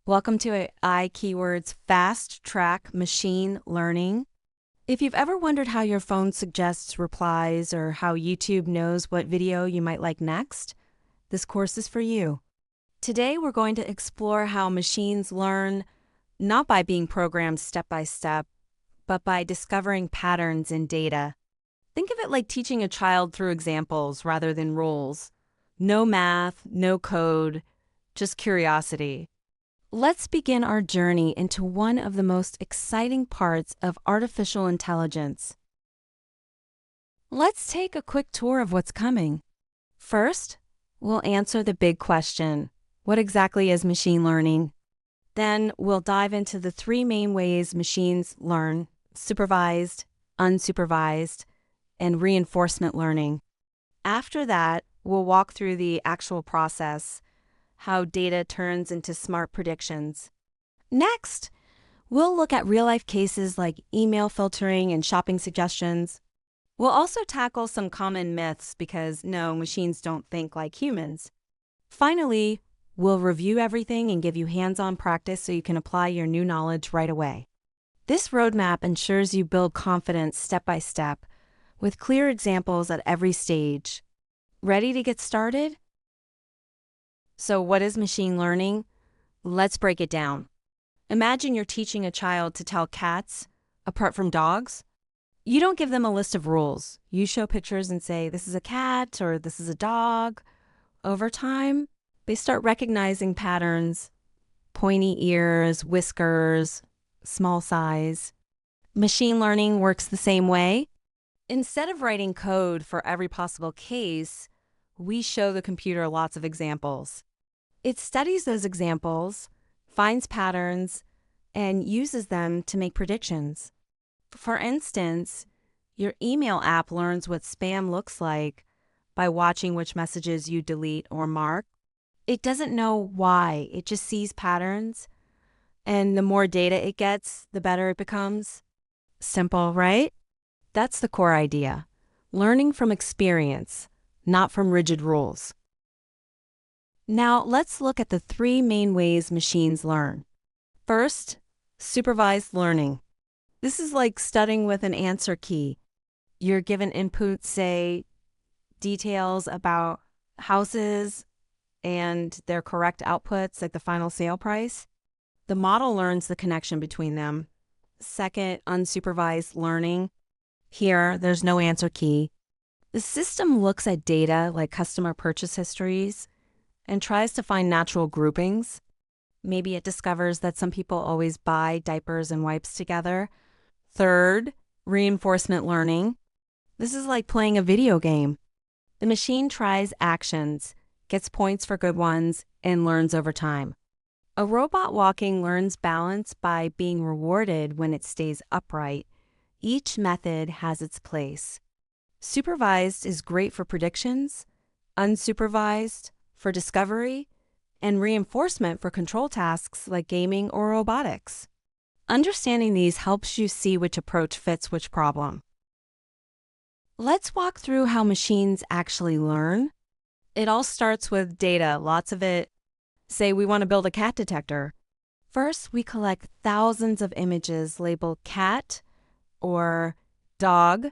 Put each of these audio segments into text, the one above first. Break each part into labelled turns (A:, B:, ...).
A: Welcome to AI Keywords Fast Track Machine Learning. If you've ever wondered how your phone suggests replies or how YouTube knows what video you might like next, this course is for you. Today we're going to explore how machines learn not by being programmed step by step, but by discovering patterns in data. Think of it like teaching a child through examples rather than rules. No math, no code, just curiosity. Let's begin our journey into one of the most exciting parts of artificial intelligence. Let's take a quick tour of what's coming. First, we'll answer the big question: what exactly is machine learning? Then we'll dive into the three main ways machines learn: supervised, unsupervised, and reinforcement learning. After that, we'll walk through the actual process, how data turns into smart predictions. Next, we'll look at real-life cases like email filtering and shopping suggestions. We'll also tackle some common myths because no, machines don't think like humans. Finally, we'll review everything and give you hands-on practice so you can apply your new knowledge right away. This roadmap ensures you build confidence step by step, with clear examples at every stage. Ready to get started? So what is machine learning? Let's break it down. Imagine you're teaching a child to tell cats apart from dogs. You don't give them a list of rules. You show pictures and say, this is a cat or this is a dog. Over time, they start recognizing patterns: pointy ears, whiskers, small size. Machine learning works the same way. Instead of writing code for every possible case, we show the computer lots of examples. It studies those examples, finds patterns, and uses them to make predictions. For instance, your email app learns what spam looks like by watching which messages you delete or mark. It doesn't know why, it just sees patterns, and the more data it gets, the better it becomes. Simple, right? That's the core idea: learning from experience, not from rigid rules. Now, let's look at the three main ways machines learn. First, supervised learning. This is like studying with an answer key. You're given input, say, details about houses and their correct outputs, like the final sale price. The model learns the connection between them. Second, unsupervised learning. Here, there's no answer key. The system looks at data like customer purchase histories and tries to find natural groupings. Maybe it discovers that some people always buy diapers and wipes together. Third, reinforcement learning. This is like playing a video game. The machine tries actions, gets points for good ones, and learns over time. A robot walking learns balance by being rewarded when it stays upright. Each method has its place. Supervised is great for predictions, unsupervised for discovery, and reinforcement for control tasks like gaming or robotics. Understanding these helps you see which approach fits which problem. Let's walk through how machines actually learn. It all starts with data, lots of it. Say we want to build a cat detector. First, we collect thousands of images labeled cat or dog.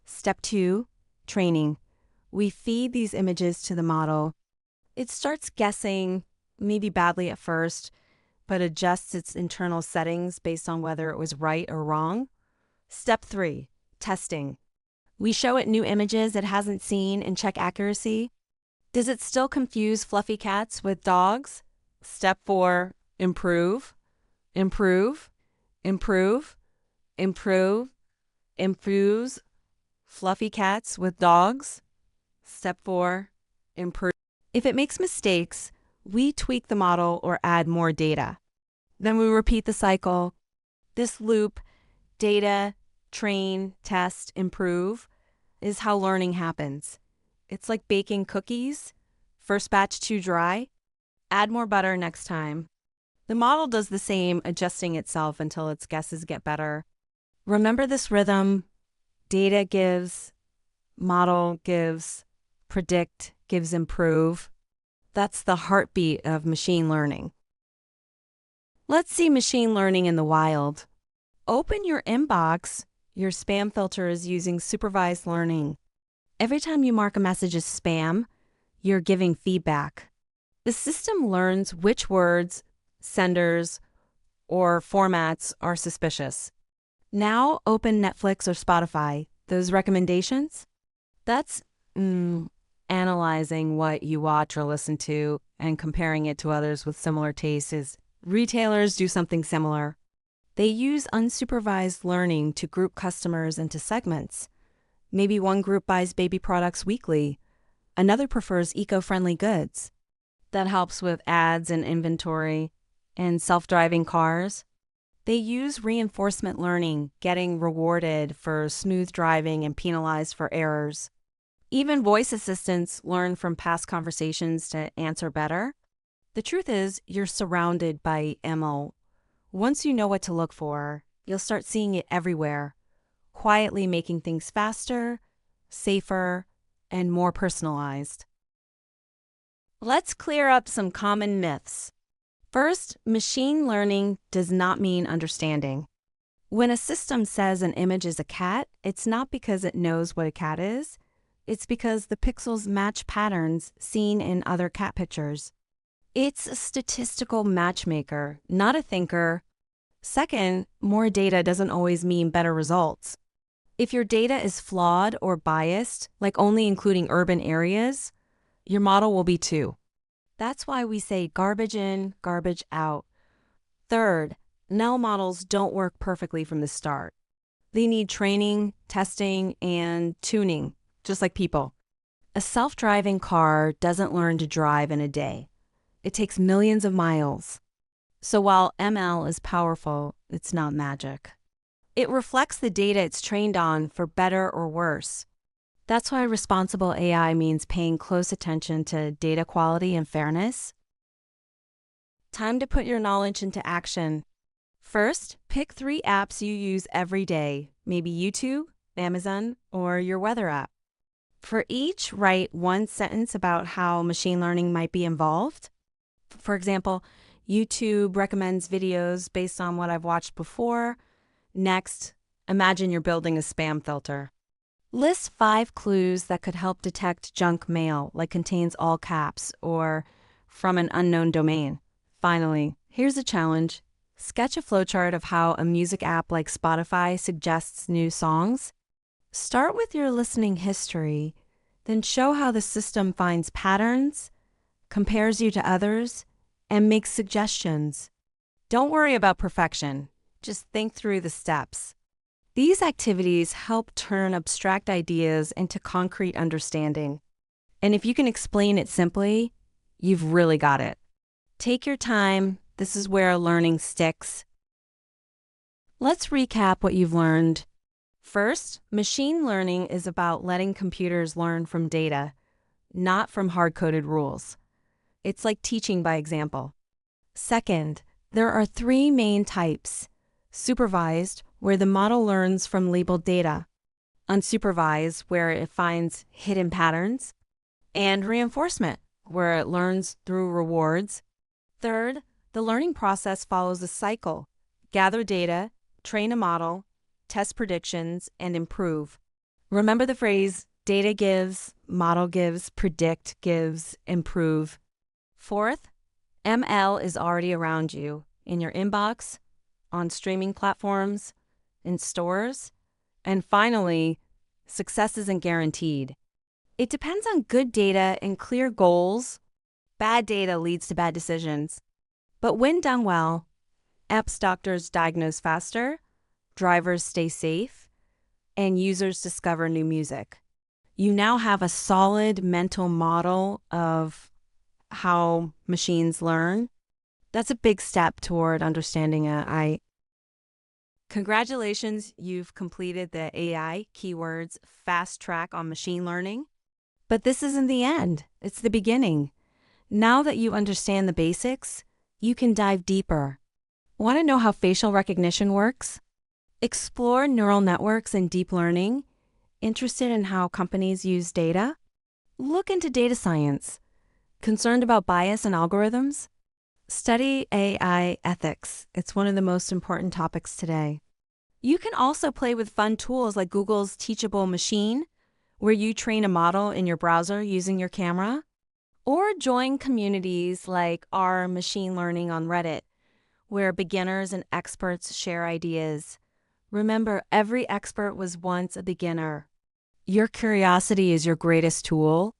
A: Step 2, training. We feed these images to the model. It starts guessing, maybe badly at first, but adjusts its internal settings based on whether it was right or wrong. Step 3, testing. We show it new images it hasn't seen and check accuracy. Does it still confuse fluffy cats with dogs? Step 4, improve, improve, improve, improve, improves fluffy cats with dogs. Step 4, improve. If it makes mistakes, we tweak the model or add more data. Then we repeat the cycle. This loop, data, train, test, improve, is how learning happens. It's like baking cookies. First batch too dry, add more butter next time. The model does the same, adjusting itself until its guesses get better. Remember this rhythm: data gives, model gives, predict gives improve. That's the heartbeat of machine learning. Let's see machine learning in the wild. Open your inbox. Your spam filter is using supervised learning. Every time you mark a message as spam, you're giving feedback. The system learns which words, senders, or formats are suspicious. Now open Netflix or Spotify. Those recommendations? That's analyzing what you watch or listen to and comparing it to others with similar tastes. Retailers do something similar. They use unsupervised learning to group customers into segments. Maybe one group buys baby products weekly. Another prefers eco-friendly goods. That helps with ads and inventory and self-driving cars. They use reinforcement learning, getting rewarded for smooth driving and penalized for errors. Even voice assistants learn from past conversations to answer better. The truth is, you're surrounded by ML. Once you know what to look for, you'll start seeing it everywhere, quietly making things faster, safer, and more personalized. Let's clear up some common myths. First, machine learning does not mean understanding. When a system says an image is a cat, it's not because it knows what a cat is. It's because the pixels match patterns seen in other cat pictures. It's a statistical matchmaker, not a thinker. Second, more data doesn't always mean better results. If your data is flawed or biased, like only including urban areas, your model will be too. That's why we say garbage in, garbage out. Third, NL models don't work perfectly from the start. They need training, testing, and tuning, just like people. A self-driving car doesn't learn to drive in a day. It takes millions of miles. So while ML is powerful, it's not magic. It reflects the data it's trained on for better or worse. That's why responsible AI means paying close attention to data quality and fairness. Time to put your knowledge into action. First, pick 3 apps you use every day, maybe YouTube, Amazon, or your weather app. For each, write one sentence about how machine learning might be involved. For example, YouTube recommends videos based on what I've watched before. Next, imagine you're building a spam filter. List 5 clues that could help detect junk mail, like contains all caps or from an unknown domain. Finally, here's a challenge. Sketch a flowchart of how a music app like Spotify suggests new songs. Start with your listening history, then show how the system finds patterns, compares you to others, and makes suggestions. Don't worry about perfection. Just think through the steps. These activities help turn abstract ideas into concrete understanding. And if you can explain it simply, you've really got it. Take your time. This is where learning sticks. Let's recap what you've learned. First, machine learning is about letting computers learn from data, not from hard-coded rules. It's like teaching by example. Second, there are 3 main types: supervised, where the model learns from labeled data; unsupervised, where it finds hidden patterns; and reinforcement, where it learns through rewards. Third, the learning process follows a cycle: gather data, train a model, test predictions, and improve. Remember the phrase, data gives, model gives, predict gives, improve. Fourth, ML is already around you, in your inbox, on streaming platforms, in stores. And finally, success isn't guaranteed. It depends on good data and clear goals. Bad data leads to bad decisions. But when done well, apps doctors diagnose faster, drivers stay safe, and users discover new music. You now have a solid mental model of how machines learn. That's a big step toward understanding AI. Congratulations, you've completed the AI keywords fast track on machine learning. But this isn't the end, it's the beginning. Now that you understand the basics, you can dive deeper. Want to know how facial recognition works? Explore neural networks and deep learning? Interested in how companies use data? Look into data science. Concerned about bias in algorithms? Study AI ethics. It's one of the most important topics today. You can also play with fun tools like Google's Teachable Machine, where you train a model in your browser using your camera, or join communities like R Machine Learning on Reddit, where beginners and experts share ideas. Remember, every expert was once a beginner. Your curiosity is your greatest tool.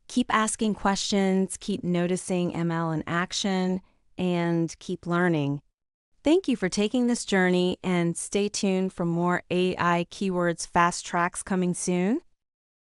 A: Keep asking questions, keep noticing ML in action, and keep learning. Thank you for taking this journey, and stay tuned for more AI keywords fast tracks coming soon.